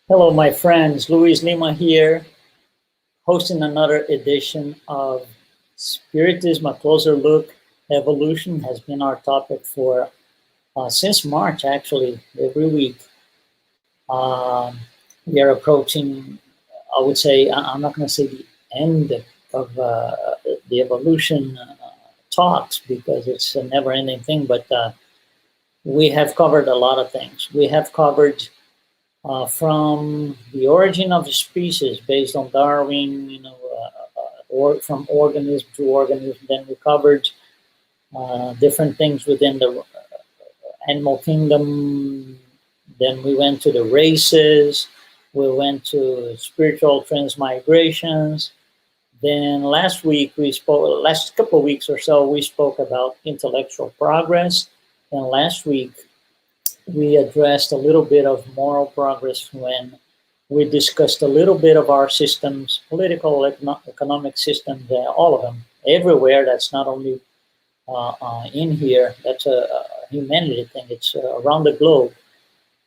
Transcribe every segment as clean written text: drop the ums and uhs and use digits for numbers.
Hello, my friends. Luis Lima here, hosting another edition of Spiritism, a closer look. Evolution has been our topic for since March, actually, every week. Um, we are approaching, I would say, I'm not going to say the end of the evolution talks because it's a never ending thing, but we have covered a lot of things. We have covered from the origin of the species based on Darwin, or from organism to organism. Then we covered different things within the animal kingdom. Then we went to the races. We went to spiritual transmigrations. Then last couple of weeks or so, we spoke about intellectual progress. And last week, we addressed a little bit of moral progress when we discussed a little bit of our systems, political, economic systems, all of them, everywhere. That's not only in here, that's a humanity thing. It's around the globe.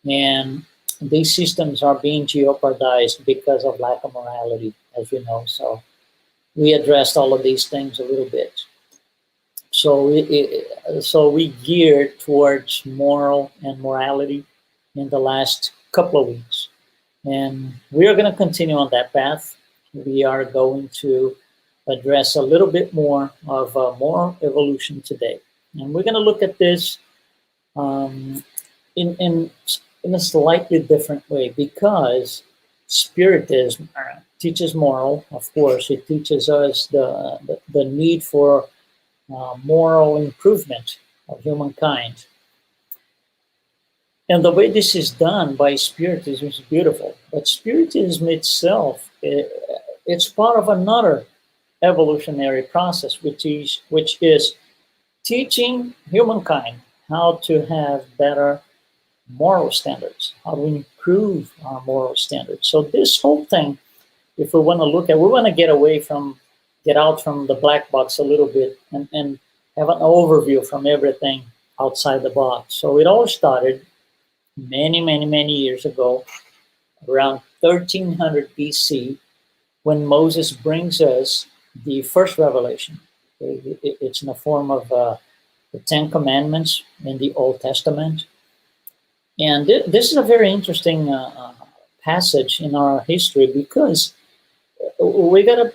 And these systems are being jeopardized because of lack of morality, as you know. So we addressed all of these things a little bit. So we geared towards moral and morality in the last couple of weeks. And we are going to continue on that path. We are going to address a little bit more of moral evolution today. And we're going to look at this in a slightly different way because Spiritism teaches moral, of course. It teaches us the need for moral improvement of humankind. And the way this is done by Spiritism is beautiful. But Spiritism itself, it's part of another evolutionary process, which is teaching humankind how to have better moral standards, how to improve our moral standards. So this whole thing, if we want to look at, we want to get out from the black box a little bit and have an overview from everything outside the box. So it all started many years ago, around 1300 BC, when Moses brings us the first revelation. It's in the form of the Ten Commandments in the Old Testament. And this is a very interesting passage in our history because we got to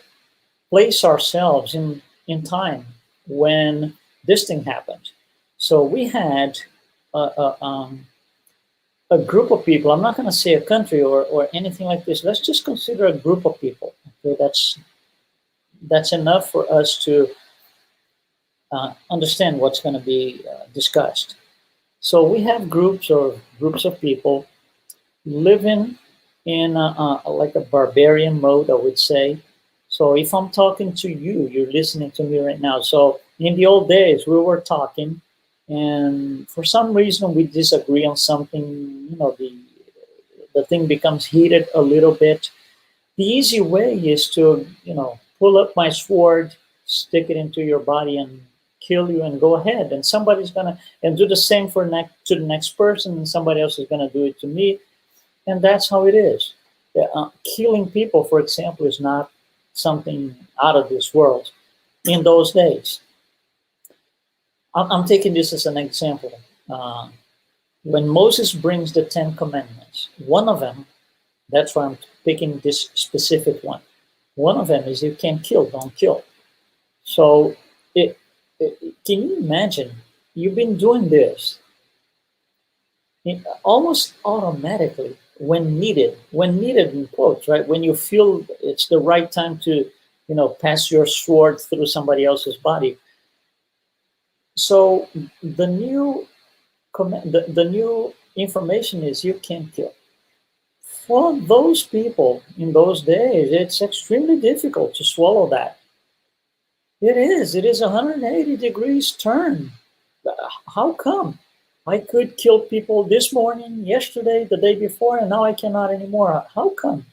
place ourselves in time when this thing happened. So we had a group of people. I'm not going to say a country or anything like this. Let's just consider a group of people. Okay, that's enough for us to understand what's going to be discussed. So we have groups of people living in like a barbarian mode, I would say. So if I'm talking to you, you're listening to me right now. So in the old days, we were talking, and for some reason we disagree on something. The thing becomes heated a little bit. The easy way is to pull up my sword, stick it into your body, and kill you, and go ahead. And somebody's gonna and do the same to the next person, and somebody else is gonna do it to me, and that's how it is. Killing people, for example, is not something out of this world in those days. I'm taking this as an example. When Moses brings the Ten Commandments, one of them, that's why I'm picking this specific one. One of them is you can't kill, don't kill. So can you imagine? You've been doing this almost automatically when needed in quotes, right? When you feel it's the right time to, pass your sword through somebody else's body. So the new information is you can't kill. For those people in those days, it's extremely difficult to swallow that. It is 180 degrees turn. How come? I could kill people this morning, yesterday, the day before, and now I cannot anymore. How come?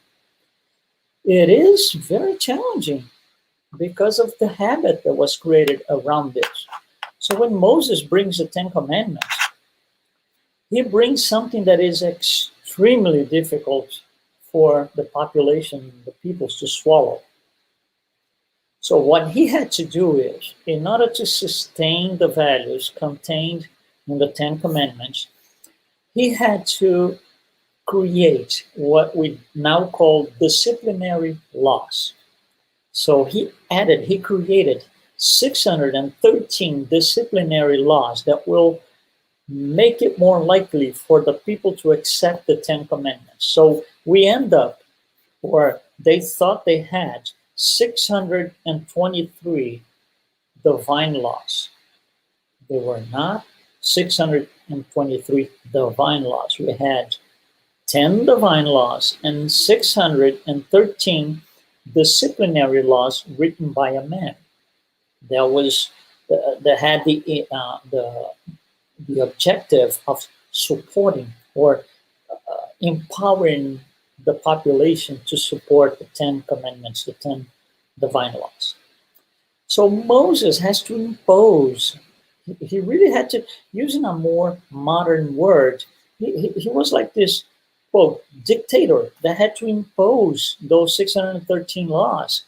It is very challenging because of the habit that was created around this. So when Moses brings the Ten Commandments, he brings something that is extremely difficult for the population, the peoples to swallow. So what he had to do is, in order to sustain the values contained in the Ten Commandments, he had to create what we now call disciplinary laws. So he created 613 disciplinary laws that will make it more likely for the people to accept the Ten Commandments. So we end up, or they thought they had 623 divine laws. They were not 623 divine laws. We had 10 divine laws and 613 disciplinary laws written by a man. That had the objective of supporting or empowering the population to support the 10 commandments, the 10 divine laws. So Moses has to impose, he really had to, using a more modern word, he was like this, quote, dictator that had to impose those 613 laws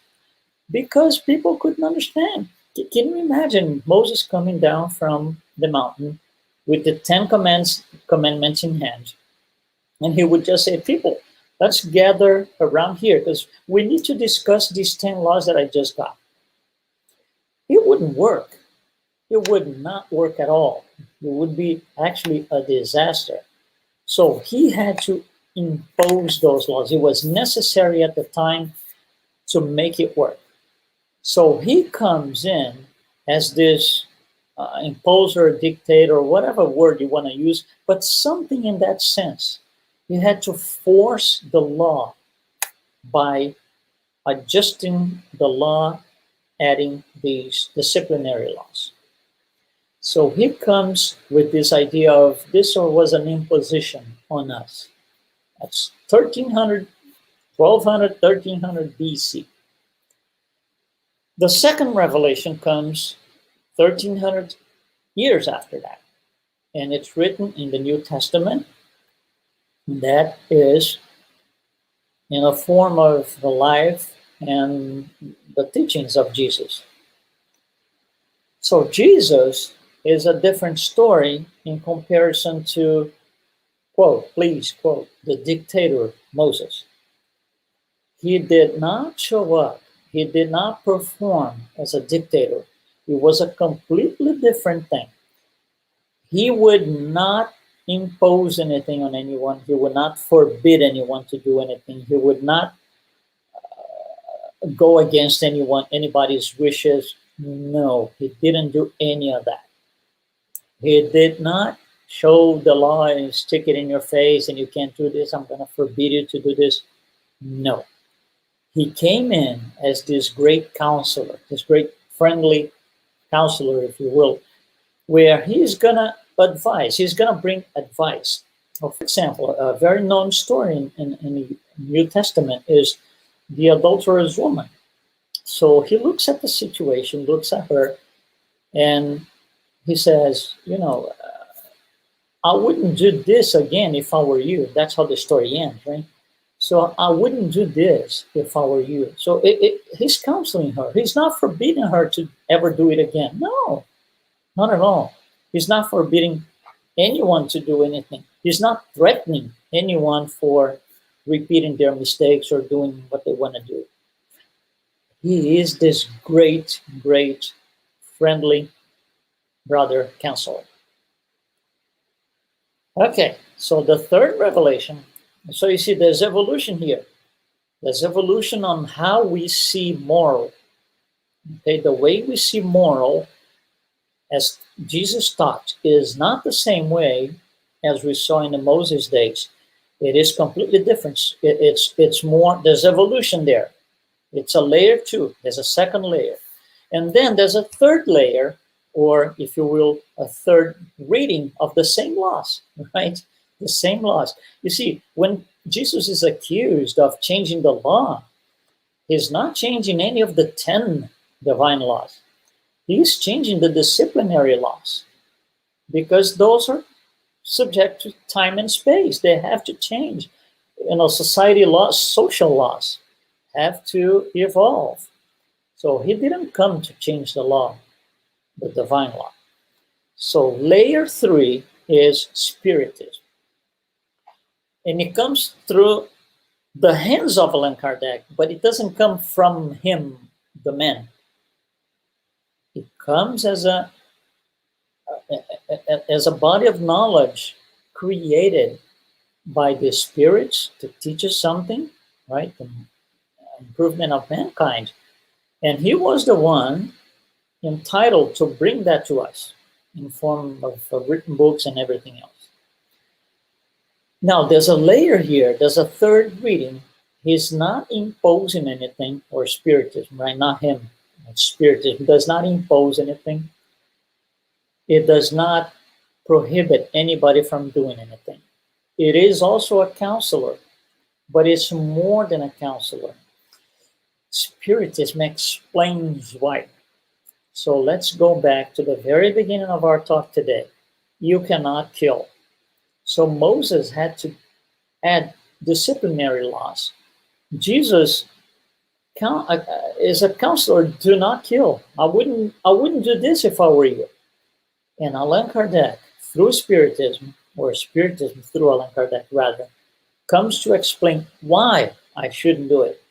because people couldn't understand. Can you imagine Moses coming down from the mountain with the 10 commandments in hand? And he would just say, people, let's gather around here because we need to discuss these 10 laws that I just got. It wouldn't work. It would not work at all. It would be actually a disaster. So he had to impose those laws. It was necessary at the time to make it work. So he comes in as this imposer, dictator, whatever word you want to use, but something in that sense. You had to force the law by adjusting the law, adding these disciplinary laws. So he comes with this idea of this was an imposition on us. That's 1200 BC. The second revelation comes 1300 years after that. And it's written in the New Testament. That is in a form of the life and the teachings of Jesus. So Jesus is a different story in comparison to, quote, please, quote, the dictator Moses. He did not show up. He did not perform as a dictator. It was a completely different thing. He would not impose anything on anyone. He would not forbid anyone to do anything. He would not go against anybody's wishes. No, he didn't do any of that. He did not show the law and stick it in your face and you can't do this. I'm going to forbid you to do this. No. He came in as this great counselor, this great friendly counselor, if you will, where he's going to advise. He's going to bring advice. For example, a very known story in the New Testament is the adulterous woman. So he looks at the situation, looks at her, and he says, I wouldn't do this again if I were you. That's how the story ends, right? So I wouldn't do this if I were you. So he's counseling her. He's not forbidding her to ever do it again. No, not at all. He's not forbidding anyone to do anything. He's not threatening anyone for repeating their mistakes or doing what they want to do. He is this great, great, friendly brother counselor. Okay, so the third revelation. So you see, there's evolution here. There's evolution on how we see moral. Okay, the way we see moral, as Jesus taught, is not the same way as we saw in the Moses days. It is completely different. It's more, there's evolution there. It's a layer two. There's a second layer. And then there's a third layer, or if you will, a third reading of the same laws, right? The same laws. You see, when Jesus is accused of changing the law, he's not changing any of the 10 divine laws. He's changing the disciplinary laws because those are subject to time and space. They have to change. society laws, social laws have to evolve. So he didn't come to change the law, the divine law. So layer 3 is Spiritism. And it comes through the hands of Allan Kardec, but it doesn't come from him, the man. It comes as a body of knowledge created by the spirits to teach us something, right? The improvement of mankind. And he was the one entitled to bring that to us in form of written books and everything else. Now, there's a layer here. There's a third reading. He's not imposing anything, or Spiritism, right? Not him. Spiritism does not impose anything. It does not prohibit anybody from doing anything. It is also a counselor, but it's more than a counselor. Spiritism explains why. So let's go back to the very beginning of our talk today. You cannot kill. So Moses had to add disciplinary laws. Jesus is a counselor. Do not kill. I wouldn't do this if I were you. And Allan Kardec, through Spiritism, or Spiritism through Allan Kardec rather, comes to explain why I shouldn't do it.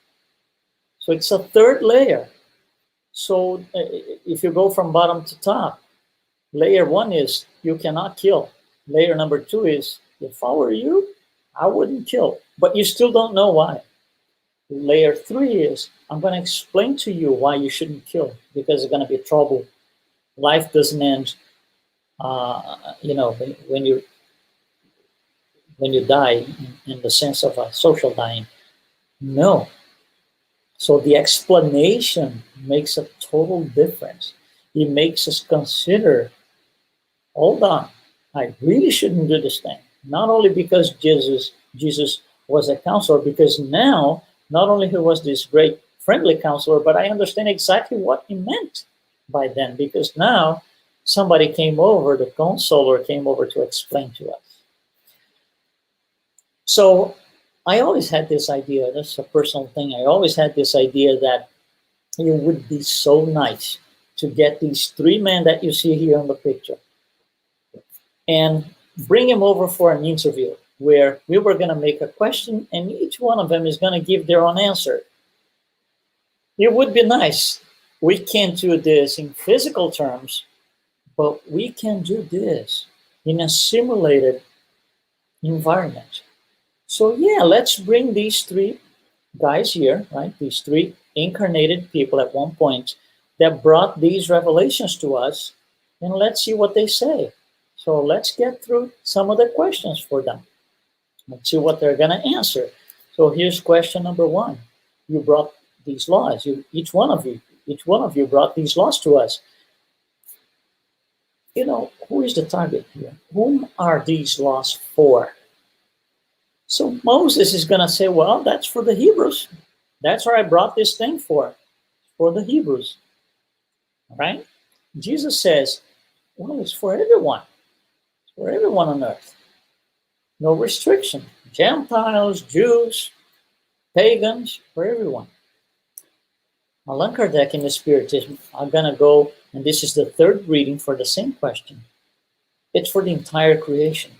So it's a third layer. So if you go from bottom to top, layer 1 is you cannot kill. Layer number 2 is, if I were you, I wouldn't kill. But you still don't know why. Layer 3 is, I'm going to explain to you why you shouldn't kill, because there's going to be trouble. Life doesn't end, when you die in the sense of a social dying. No. So the explanation makes a total difference. It makes us consider, hold on, I really shouldn't do this thing. Not only because Jesus was a counselor, because now, not only he was this great friendly counselor, but I understand exactly what he meant by then, because now somebody came over, the counselor came over to explain to us. So I always had this idea, that's a personal thing, I always had this idea that it would be so nice to get these 3 men that you see here on the picture and bring them over for an interview where we were going to make a question and each one of them is going to give their own answer. It would be nice. We can't do this in physical terms, but we can do this in a simulated environment. So yeah, let's bring these 3 guys here, right? These 3 incarnated people at one point that brought these revelations to us, and let's see what they say. So let's get through some of the questions for them. Let's see what they're going to answer. So here's question number 1. You brought these laws. Each one of you brought these laws to us. Who is the target here? Whom are these laws for? So Moses is going to say, well, that's for the Hebrews. That's what I brought this thing for the Hebrews. All right? Jesus says, well, it's for everyone. It's for everyone on earth. No restriction. Gentiles, Jews, pagans, for everyone. Allan Kardec and the Spiritism are going to go, and this is the third reading for the same question. It's for the entire creation.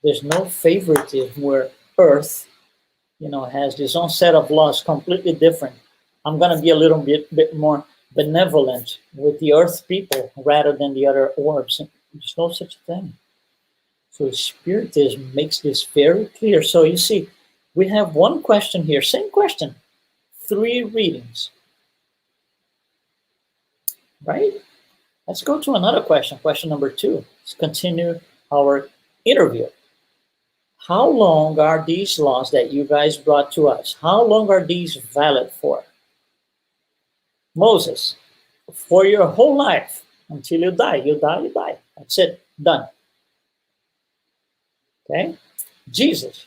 There's no favoritism where Earth, has this own set of laws completely different. I'm going to be a little bit more benevolent with the Earth people rather than the other orbs. There's no such thing. So Spiritism makes this very clear. So you see, we have one question here, same question, 3 readings. Right? Let's go to another question, question number 2. Let's continue our interview. How long are these laws that you guys brought to us? How long are these valid for? Moses, for your whole life, until you die. You die, you die. That's it, done. Okay? Jesus,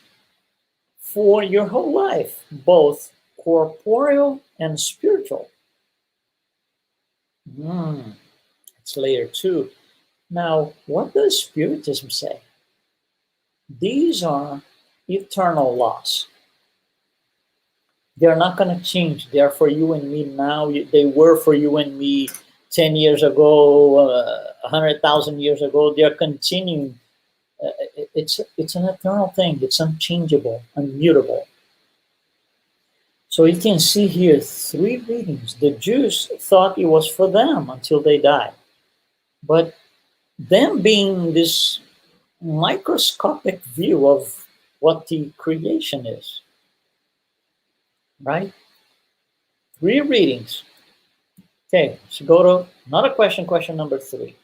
for your whole life, both corporeal and spiritual. That's layer 2. Now, what does Spiritism say? These are eternal laws. They're not going to change. They are for you and me now. They were for you and me 10 years ago, 100,000 years ago. They are continuing. It's an eternal thing. It's unchangeable, immutable. So you can see here 3 readings. The Jews thought it was for them until they died. But them being this microscopic view of what the creation is, right? 3 readings. Okay, so go to another question, question number 3.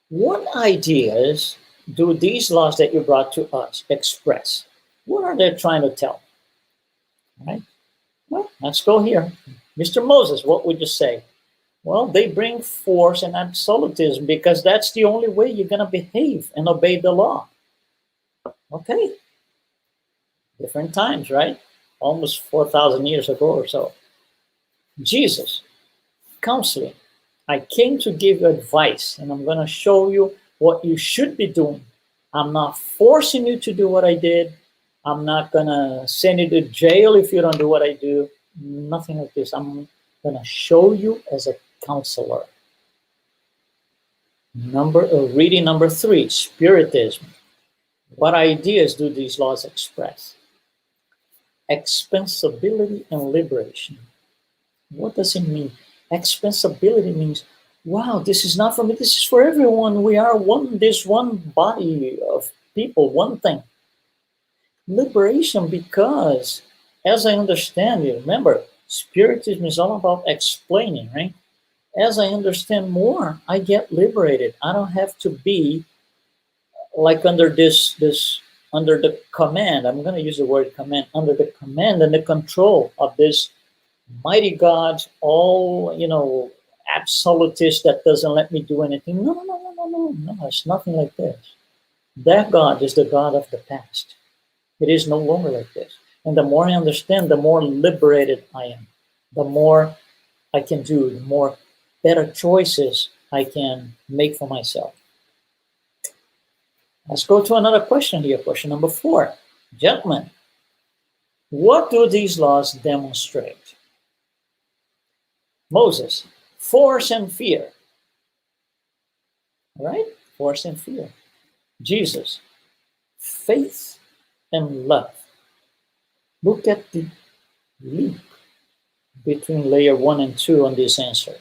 What ideas do these laws that you brought to us express? What are they trying to tell? Right? Well, let's go here. Mr. Moses, what would you say? Well, they bring force and absolutism because that's the only way you're going to behave and obey the law. Okay. Different times, right? Almost 4,000 years ago or so. Jesus, counseling. I came to give you advice, and I'm going to show you what you should be doing. I'm not forcing you to do what I did. I'm not going to send you to jail if you don't do what I do. Nothing like this. I'm going to show you as a counselor. Reading number 3, Spiritism. What ideas do these laws express? Expensibility and liberation. What does it mean? Expensibility means, wow, this is not for me, this is for everyone. We are this one body of people, one thing. Liberation, because as I understand it, remember, Spiritism is all about explaining, right? As I understand more, I get liberated. I don't have to be like under under the command. I'm going to use the word command, under the command and the control of this mighty God, all, absolutist that doesn't let me do anything. No, it's nothing like this. That God is the God of the past. It is no longer like this. And the more I understand, the more liberated I am. The more I can do, the more better choices I can make for myself. Let's go to another question here, question number 4. Gentlemen, what do these laws demonstrate? Moses, force and fear. All right? Force and fear. Jesus, faith and love. Look at the leap between layer 1 and 2 on this answer.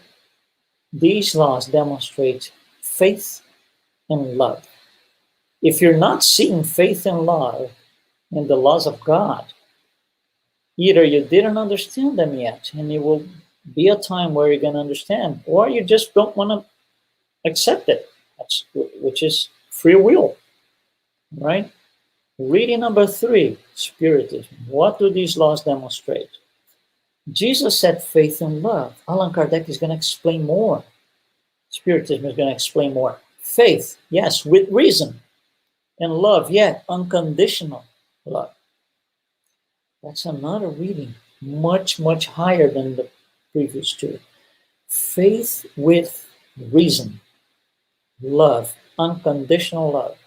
These laws demonstrate faith and love. If you're not seeing faith and love in the laws of God, either you didn't understand them yet, and it will be a time where you're going to understand, or you just don't want to accept it, which is free will, right? Reading number 3, Spiritism. What do these laws demonstrate? Jesus said faith and love. Allan Kardec is going to explain more. Spiritism is going to explain more. Faith, yes, with reason. And love, yeah, unconditional love. That's another reading, much, much higher than the previous 2. Faith with reason. Love, unconditional love.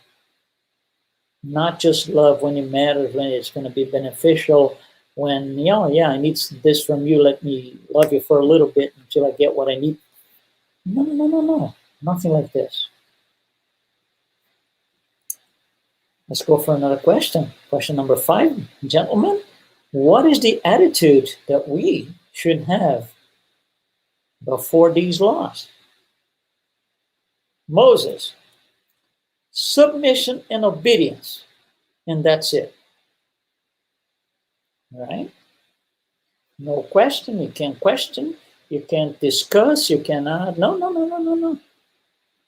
Not just love when it matters, when it's going to be beneficial, when, I need this from you, let me love you for a little bit until I get what I need. No. Nothing like this. Let's go for another question. Question number 5. Gentlemen, what is the attitude that we should have before these laws? Moses, submission and obedience, and that's it. All right? No question, you can't discuss, you cannot, no.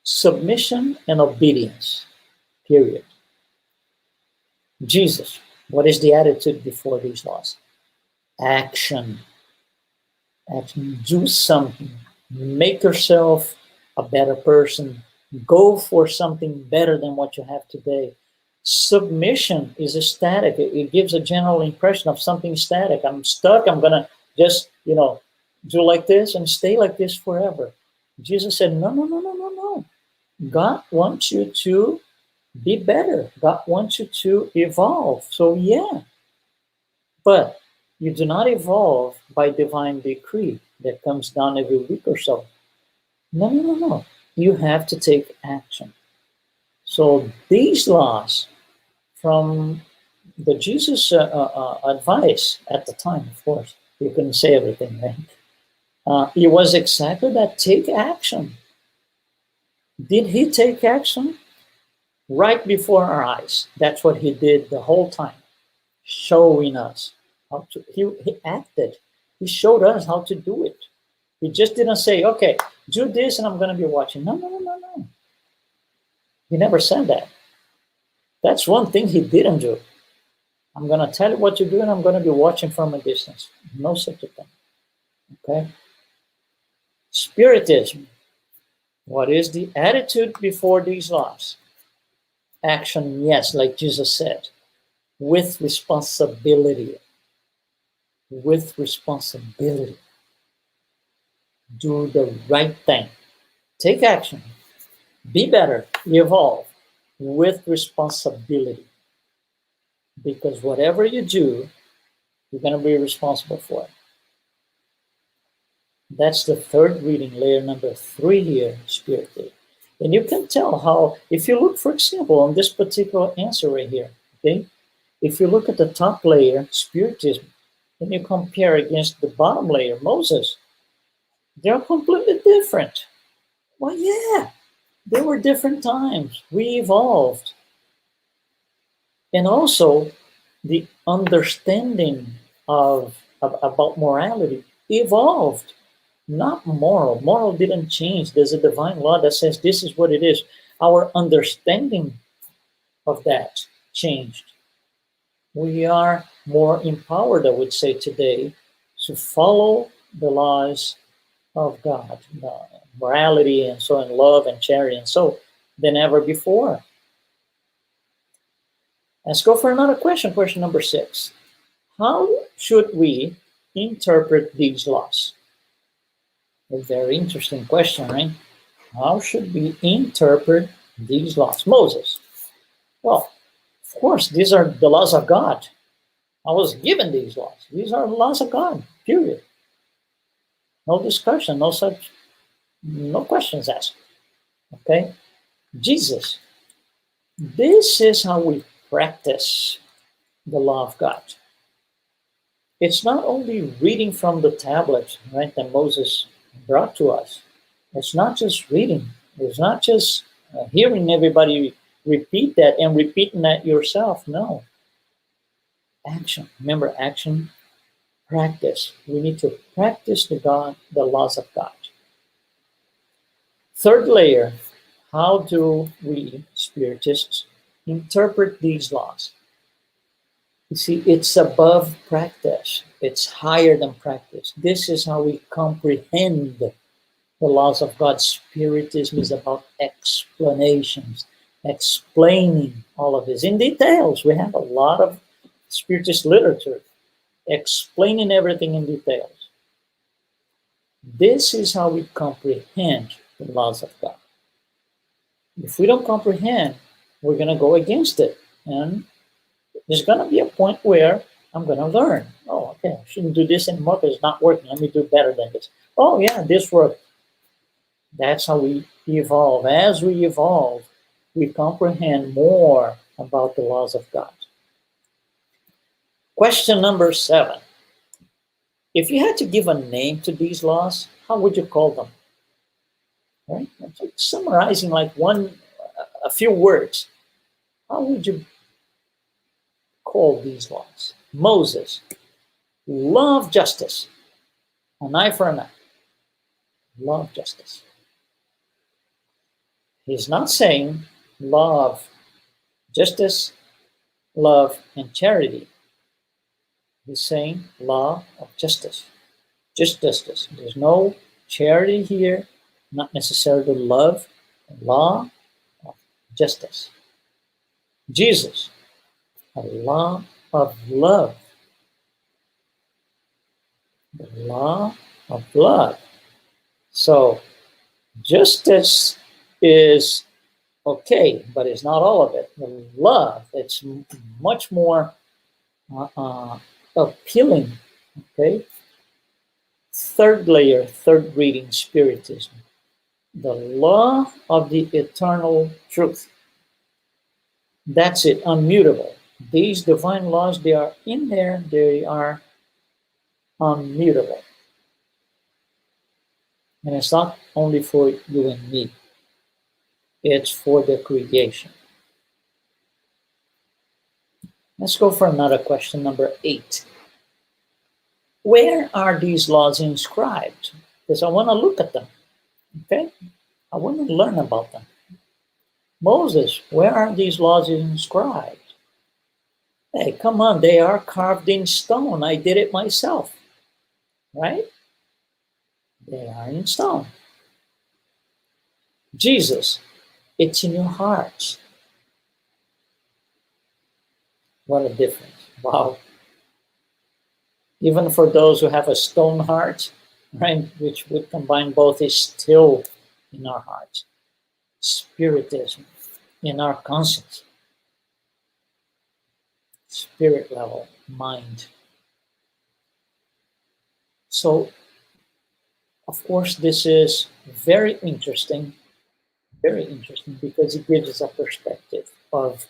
Submission and obedience, period. Jesus, what is the attitude before these laws? Action. Do something. Make yourself a better person. Go for something better than what you have today. Submission is static. It gives a general impression of something static. I'm stuck. I'm going to just, do like this and stay like this forever. Jesus said, no. God wants you to Be better. God wants you to evolve. So yeah, but you do not evolve by divine decree that comes down every week or so. No, no, no, no. You have to take action. So these laws from the Jesus advice at the time, of course, you couldn't say everything, right? It was exactly that: take action. Did he take action? Right before our eyes. That's what he did the whole time, showing us how to. He acted. He showed us how to do it. He just didn't say, okay, do this and I'm going to be watching. No, no, no, no, no. He never said that. That's one thing he didn't do. I'm going to tell you what to do and I'm going to be watching from a distance. No such a thing. Okay? Spiritism. What is the attitude before these laws? Action, yes, like Jesus said, with responsibility. With responsibility. Do the right thing. Take action. Be better. Evolve with responsibility. Because whatever you do, you're going to be responsible for it. That's the third reading, layer number 3 here, Spirit. And you can tell how, if you look, for example, on this particular answer right here, okay? If you look at the top layer, Spiritism, and you compare against the bottom layer, Moses, they're completely different. Well, yeah, they were different times. We evolved. And also, the understanding about morality evolved. Not moral. Moral didn't change. There's a divine law that says this is what it is. Our understanding of that changed. We are more empowered, I would say today, to follow the laws of God, morality and so on, love and charity and so than ever before. Let's go for another question, question number 6. How should we interpret these laws? A very interesting question, right? How should we interpret these laws? Moses. Well, of course, these are the laws of God. I was given these laws. These are the laws of God, period. No discussion, no questions asked. Okay? Jesus. This is how we practice the law of God. It's not only reading from the tablets, right, that Moses brought to us. It's not just reading. It's not just hearing everybody repeat that and repeating that yourself. No. Action. Remember, action, practice. We need to practice the laws of God. Third layer, how do we, Spiritists, interpret these laws? You see, it's above practice. It's higher than practice. This is how we comprehend the laws of God. Spiritism is about explanations, explaining all of this in details. We have a lot of Spiritist literature explaining everything in details. This is how we comprehend the laws of God. If we don't comprehend, we're going to go against it. And there's going to be a point where I'm going to learn. Oh, okay, I shouldn't do this anymore because it's not working. Let me do better than this. Oh, yeah, this worked. That's how we evolve. As we evolve, we comprehend more about the laws of God. Question number 7. If you had to give a name to these laws, how would you call them? Right? It's like summarizing like a few words. How would you call these laws? Moses, love justice, an eye for an eye. Love justice. He's not saying love justice, love, and charity. He's saying law of justice. Just justice. There's no charity here, not necessarily love, law of justice. Jesus, a law of love. The law of love. So justice is Okay, but it's not all of it. The love, it's much more appealing. Okay, third layer, third reading, Spiritism. The law of the eternal truth. That's it, unmutable. These divine laws, they are in there, they are unmutable. And it's not only for you and me, it's for the creation. Let's go for another question, number 8. Where are these laws inscribed? Because I want to look at them, okay? I want to learn about them. Moses, where are these laws inscribed? Hey, come on, they are carved in stone. I did it myself, right? They are in stone. Jesus, it's in your hearts. What a difference. Wow. Even for those who have a stone heart, right, which would combine both, is still in our hearts. Spiritism, in our conscience. Spirit level, mind. So, of course, this is very interesting because it gives us a perspective of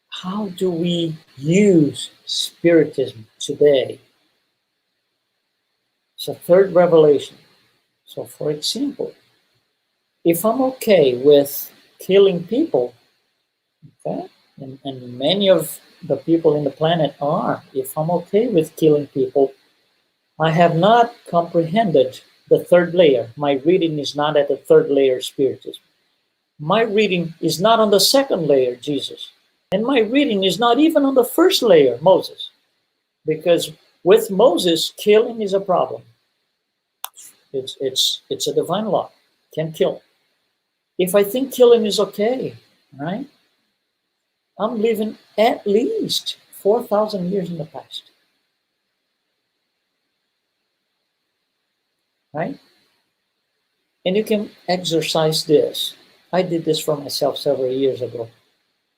how do we use Spiritism today. It's a third revelation. So, for example, if I'm okay with killing people, okay, and many of the people in the planet are, if I'm okay with killing people, I have not comprehended the third layer. My reading is not at the third layer, Spiritism. My reading is not on the second layer, Jesus. And my reading is not even on the first layer, Moses. Because with Moses, killing is a problem. It's a divine law. Can't kill. If I think killing is okay, right? I'm living at least 4,000 years in the past. Right? And you can exercise this. I did this for myself several years ago.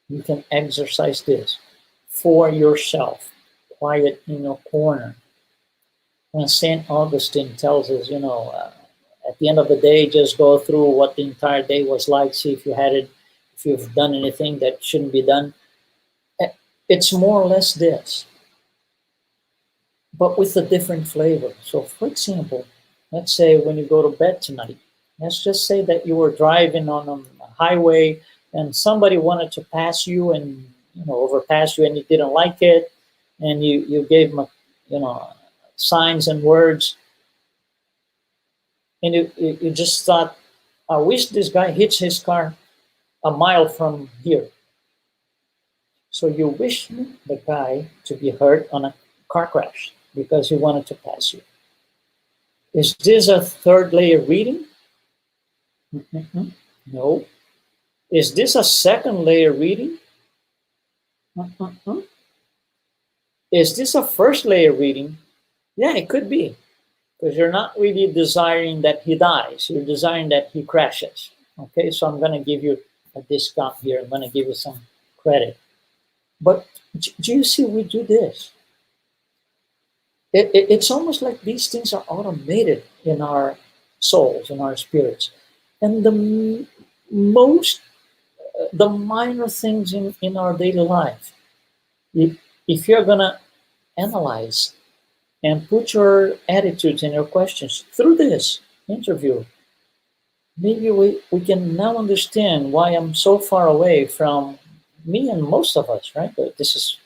You can exercise this for yourself, quiet in your corner. When St. Augustine tells us, at the end of the day, just go through what the entire day was like, see if if you've done anything that shouldn't be done. It's more or less this, but with a different flavor. So, for example, let's say when you go to bed tonight, let's just say that you were driving on a highway and somebody wanted to pass you and overpass you, and you didn't like it, and you gave them signs and words, and you just thought, I wish this guy hits his car a mile from here. So you wish the guy to be hurt on a car crash because he wanted to pass you. Is this a third layer reading? Mm-hmm. No. Is this a second layer reading? Mm-hmm. Is this a first layer reading? Yeah, it could be. Because you're not really desiring that he dies. You're desiring that he crashes. Okay, so I'm going to give you a discount here. I'm going to give you some credit. But do you see we do this? It's almost like these things are automated in our souls, in our spirits. And the minor things in our daily life, if you're going to analyze and put your attitudes and your questions through this interview, maybe we can now understand why I'm so far away from me and most of us, right? This is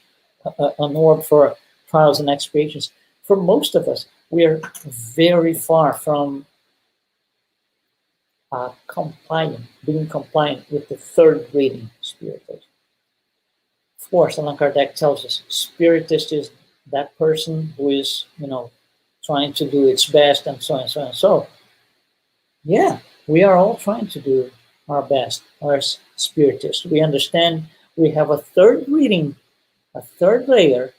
an orb for trials and expiations. For most of us, we are very far from being compliant with the third reading Spiritist. Of course, Allan Kardec tells us Spiritist is that person who is, trying to do its best and so and so and so. Yeah, we are all trying to do our best as Spiritists. We understand we have a third reading, a third layer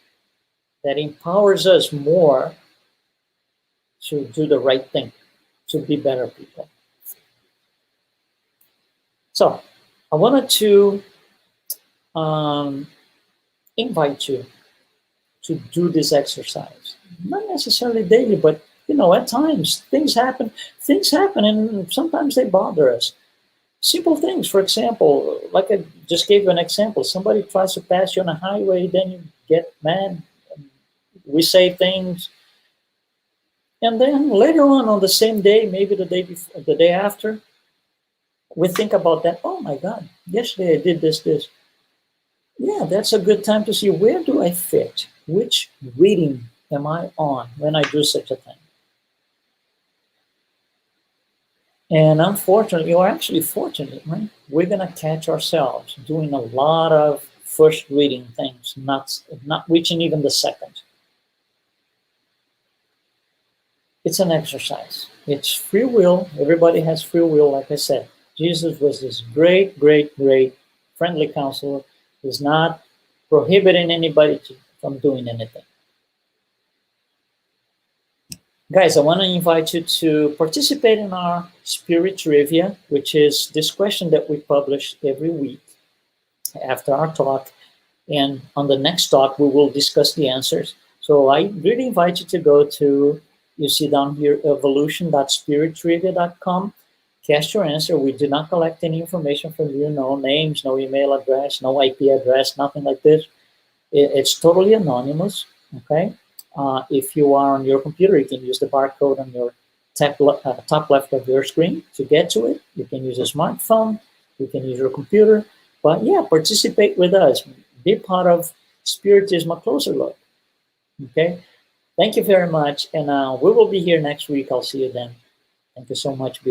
that empowers us more to do the right thing, to be better people. So, I wanted to invite you to do this exercise. Not necessarily daily, but at times things happen and sometimes they bother us. Simple things, for example, like I just gave you an example, somebody tries to pass you on a highway, then you get mad, we say things, and then later on the same day, maybe the day before, the day after, we think about that. Oh my God, yesterday I did this. Yeah, that's a good time to see, where do I fit? Which reading am I on when I do such a thing? And unfortunately, or actually fortunately, right, we're going to catch ourselves doing a lot of first reading things, not reaching even the second. It's an exercise. It's free will. Everybody has free will, like I said. Jesus was this great, great, great friendly counselor. He's not prohibiting anybody from doing anything. Guys, I want to invite you to participate in our Spirit Trivia, which is this question that we publish every week after our talk. And on the next talk, we will discuss the answers. So I really invite you to go to, you see down here, evolution.spirittrivia.com. Cast your answer. We do not collect any information from you, no names, no email address, no IP address, nothing like this. It's totally anonymous, okay? If you are on your computer, you can use the barcode on your top left of your screen to get to it. You can use a smartphone, you can use your computer, but yeah, participate with us. Be part of Spiritism, a closer look, okay? Thank you very much, and we will be here next week. I'll see you then. Thank you so much. Be well.